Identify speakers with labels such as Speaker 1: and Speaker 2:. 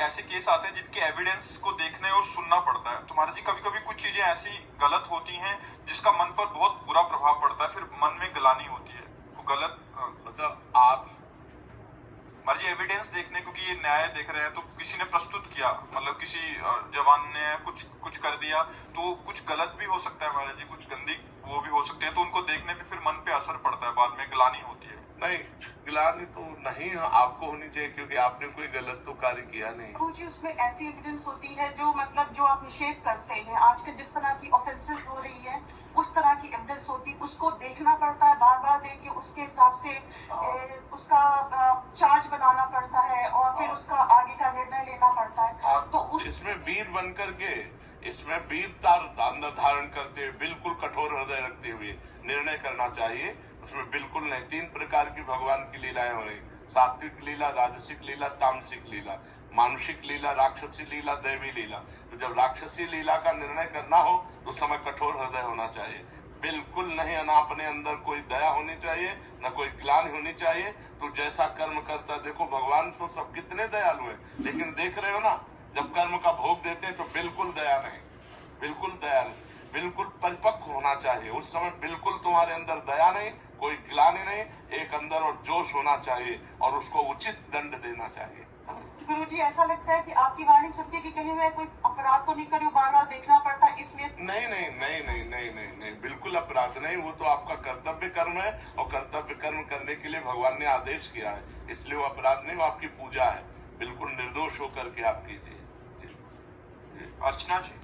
Speaker 1: ऐसे केस आते हैं जिनके एविडेंस को देखने और सुनना पड़ता है। तो महाराज जी कभी कभी कुछ चीजें ऐसी गलत होती हैं जिसका मन पर बहुत बुरा प्रभाव पड़ता है, फिर मन में ग्लानि होती है। वो गलत
Speaker 2: मतलब आप
Speaker 1: महाराज जी एविडेंस देखने, क्योंकि ये न्याय देख रहे हैं, तो किसी ने प्रस्तुत किया, मतलब किसी जवान ने कुछ कर दिया, तो कुछ गलत भी हो सकता है महाराज जी, कुछ गंदी वो भी हो सकते हैं, तो उनको देखने पे फिर मन पे असर पड़ता है, बाद में ग्लानि होती है।
Speaker 2: नहीं, गिलानी तो नहीं आपको होनी चाहिए, क्योंकि आपने कोई गलत तो कार्य किया नहीं।
Speaker 3: जी उसमें ऐसी एविडेंस होती है जो मतलब जो आप निषेध करते हैं, आज के जिस तरह की ऑफेंसेस हो रही है उस तरह की एविडेंस होती है, उसको देखना पड़ता है, बार बार देख के उसके हिसाब से उसका चार्ज बनाना पड़ता है और फिर उसका आगे का निर्णय लेना पड़ता है। तो
Speaker 2: इसमें वीर बन करके, इसमें वीरता धारण करते हुए, बिल्कुल कठोर हृदय रखते हुए निर्णय करना चाहिए। उसमें बिल्कुल नहीं। 3 प्रकार की भगवान की लीलाएं हो रही, सात्विक लीला, राजसिक लीला, तामसिक लीला, मानुषिक लीला, राक्षसी लीला, दैवी लीला। तो जब राक्षसी लीला का निर्णय करना हो तो समय कठोर हृदय होना चाहिए, बिल्कुल नहीं। ना अपने अंदर कोई दया होनी चाहिए, न कोई ग्लानि होनी चाहिए। तो जैसा कर्म करता, देखो भगवान तो सब कितने दयालु है, लेकिन देख रहे हो ना, जब कर्म का भोग देते हैं तो बिल्कुल दया नहीं, बिल्कुल दया नहीं, बिल्कुल परिपक्व होना चाहिए। उस समय बिल्कुल तुम्हारे अंदर दया नहीं, कोई ग्लानि नहीं, एक अंदर और जोश होना चाहिए और उसको उचित दंड देना चाहिए।
Speaker 3: गुरु जी ऐसा लगता है कि आपकी वाणी सुन के कि कहीं हुए कोई अपराध तो नहीं करे, बार बार देखना पड़ता है, इसलिए
Speaker 2: नहीं नहीं नहीं नहीं नहीं नहीं नहीं, बिल्कुल अपराध नहीं। वो तो आपका कर्तव्य कर्म है और कर्तव्य कर्म करने के लिए भगवान ने आदेश किया है, इसलिए वो अपराध नहीं, वो आपकी पूजा है। बिल्कुल निर्दोष होकर के आप कीजिए।
Speaker 1: अर्चना जी